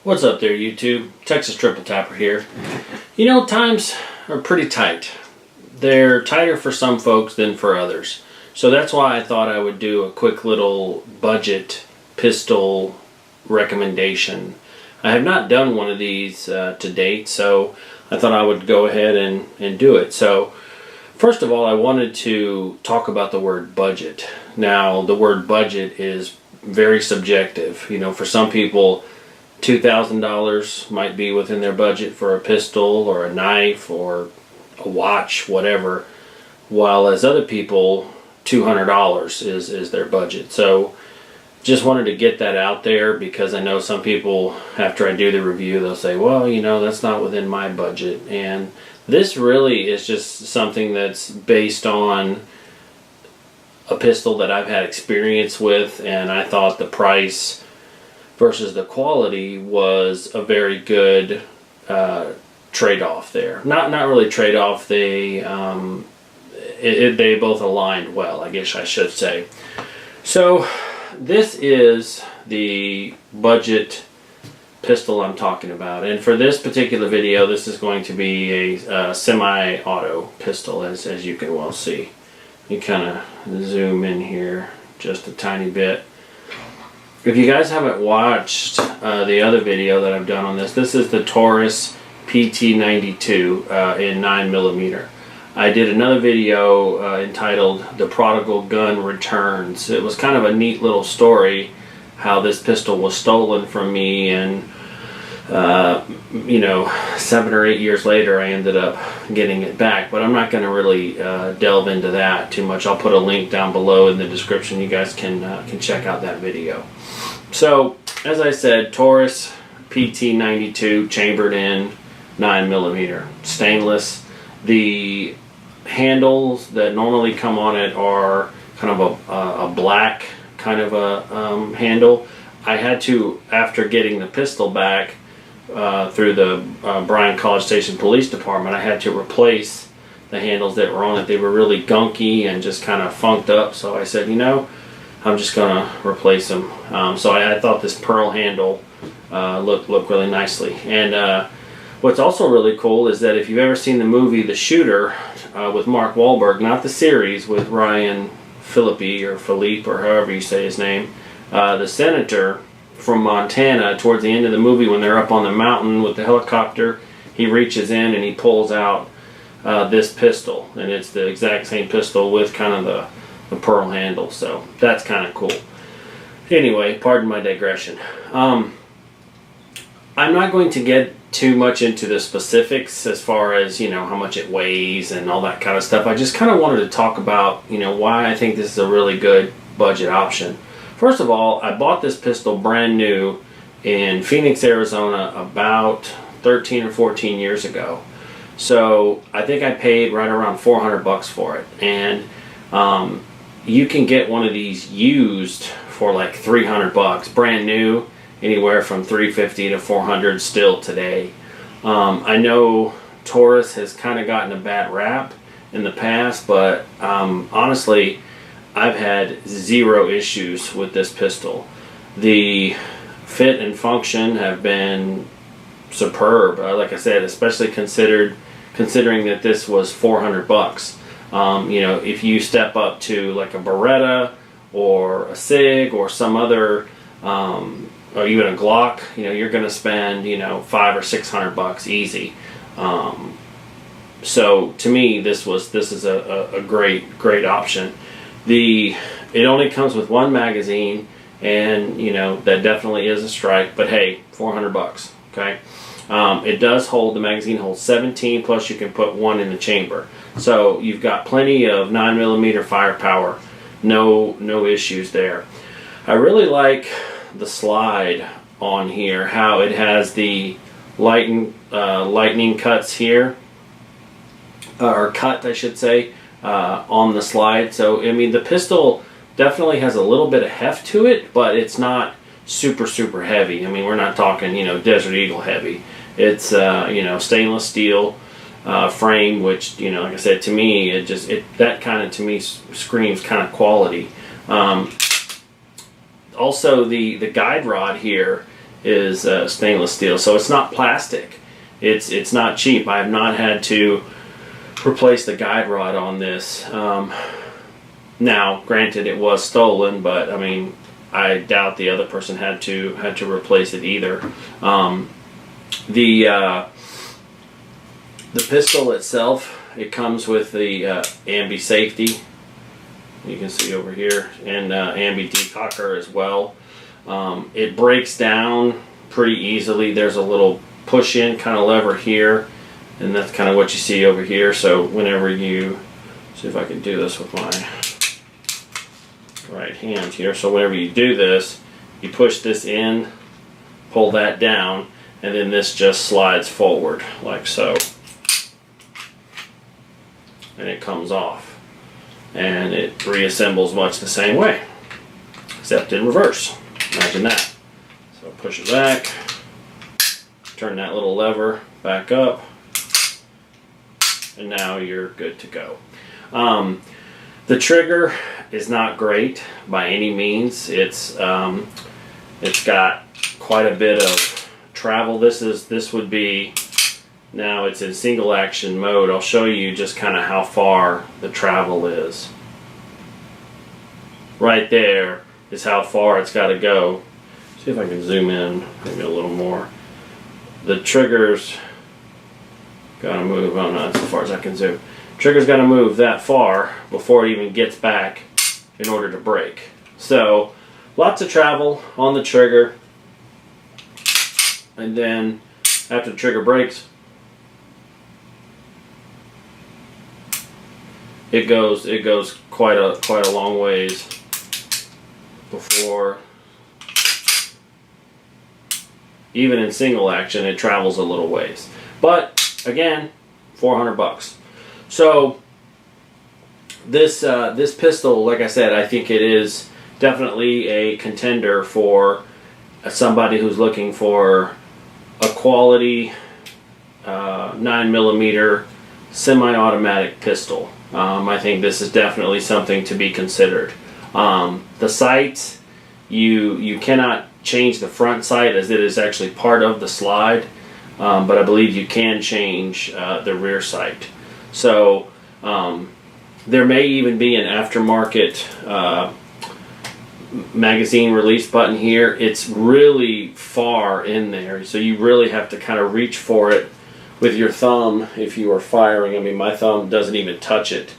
What's up there, YouTube? Texas Triple Tapper here. You know, times are pretty tight. They're tighter for some folks than for others. So that's why I thought I would do a quick little budget pistol recommendation. I have not done one of these to date, so I thought I would go ahead and do it. So first of all, I wanted to talk about the word budget. Now, the word budget is very subjective. You know, for some people, $2,000 might be within their budget for a pistol or a knife or a watch, whatever, while as other people, $200 is their budget. So just wanted to get that out there because I know some people, after I do the review, they'll say, well, you know, that's not within my budget. And this really is just something that's based on a pistol that I've had experience with, and I thought the price versus the quality was a very good trade-off there. Not really trade-off. They both aligned well, I guess I should say. So this is the budget pistol I'm talking about, and for this particular video, this is going to be a semi-auto pistol, as you can well see. You kind of zoom in here just a tiny bit. If you guys haven't watched the other video that I've done on this, this is the Taurus PT92 in 9mm. I did another video entitled The Prodigal Gun Returns. It was kind of a neat little story how this pistol was stolen from me, and you know, 7 or 8 years later I ended up getting it back, but I'm not going to really delve into that too much. I'll put a link down below in the description. You guys can check out that video. So as I said, Taurus PT92 chambered in 9mm stainless. The handles that normally come on it are kind of a black kind of a handle. I had to, after getting the pistol back through the Bryan College Station Police Department, I had to replace the handles that were on it. They were really gunky and just kind of funked up, so I said, you know, I'm just gonna replace them. So I thought this pearl handle looked really nicely. And what's also really cool is that if you've ever seen the movie The Shooter with Mark Wahlberg, not the series with Ryan Phillippe or Philippe or however you say his name, the senator from Montana, towards the end of the movie when they're up on the mountain with the helicopter, he reaches in and he pulls out this pistol, and it's the exact same pistol with kind of the pearl handle, so that's kind of cool. Anyway, pardon my digression. I'm not going to get too much into the specifics as far as, you know, how much it weighs and all that kind of stuff. I just kind of wanted to talk about, you know, why I think this is a really good budget option. First of all, I bought this pistol brand new in Phoenix, Arizona about 13 or 14 years ago. So I think I paid right around 400 bucks for it. And you can get one of these used for like 300 bucks. Brand new, anywhere from 350 to 400 still today. I know Taurus has kind of gotten a bad rap in the past, but honestly, I've had zero issues with this pistol. The fit and function have been superb. Like I said, especially considering that this was 400 bucks. You know, if you step up to like a Beretta or a SIG or some other, or even a Glock, you know, you're going to spend, you know, 500 or 600 bucks easy. So to me, this is a great option. It only comes with one magazine, and you know that definitely is a strike. But hey, 400 bucks. Okay. It does hold, the magazine holds 17, plus you can put one in the chamber. So you've got plenty of 9mm firepower. No issues there. I really like the slide on here, how it has the lightning cuts here, or cut I should say, on the slide. So I mean, the pistol definitely has a little bit of heft to it, but it's not super heavy. I mean, we're not talking, you know, Desert Eagle heavy. It's you know, stainless steel frame, which, you know, like I said, to me, that kind of, to me, screams kind of quality. Also, the guide rod here is stainless steel, so it's not plastic. It's not cheap. I have not had to replace the guide rod on this. Now, granted, it was stolen, but I mean, I doubt the other person had to replace it either. The pistol itself, it comes with the ambi safety. You can see over here, and ambi decocker as well. It breaks down pretty easily. There's a little push-in kind of lever here, and that's kind of what you see over here. So whenever you, see if I can do this with my right hand here. So whenever you do this, you push this in, pull that down, and then this just slides forward like so, and it comes off, and it reassembles much the same way, except in reverse. Imagine that. So push it back, turn that little lever back up, and now you're good to go. The trigger is not great by any means. It's got quite a bit of travel. This would be, now it's in single action mode. I'll show you just kind of how far the travel is. Right there is how far it's got to go. See if I can zoom in maybe a little more. The trigger's got to move, oh no, that's as far as I can zoom. Trigger's got to move that far before it even gets back in order to break. So lots of travel on the trigger, and then after the trigger breaks, it goes quite a long ways before, even in single action, it travels a little ways. But again, $400. So this pistol, like I said, I think it is definitely a contender for somebody who's looking for a quality 9mm semi-automatic pistol. I think this is definitely something to be considered. The sights, you cannot change the front sight as it is actually part of the slide, but I believe you can change the rear sight. So there may even be an aftermarket magazine release button here. It's really far in there, so you really have to kind of reach for it with your thumb if you are firing. I mean, my thumb doesn't even touch it,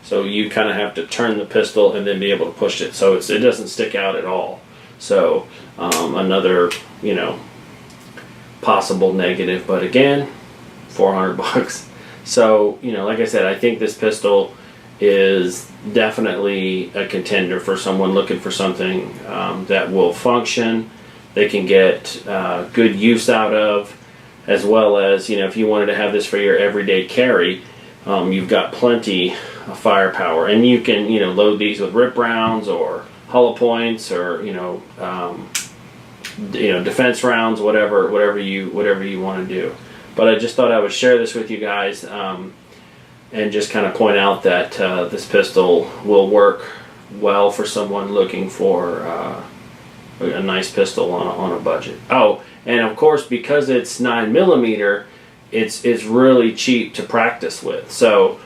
so you kind of have to turn the pistol and then be able to push it, so it doesn't stick out at all. So another, you know, possible negative, but again, $400. So, you know, like I said, I think this pistol is definitely a contender for someone looking for something that will function, they can get good use out of, as well as, you know, if you wanted to have this for your everyday carry, you've got plenty of firepower, and you can, you know, load these with rip rounds or hollow points, or you know, defense rounds, whatever you want to do. But I just thought I would share this with you guys, and just kind of point out that this pistol will work well for someone looking for a nice pistol on a budget. Oh, and of course, because it's 9mm, it's really cheap to practice with. So,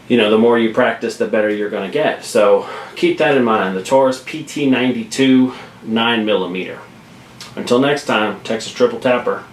you know, the more you practice, the better you're going to get. So keep that in mind. The Taurus PT92 9mm. Until next time, Texas Triple Tapper.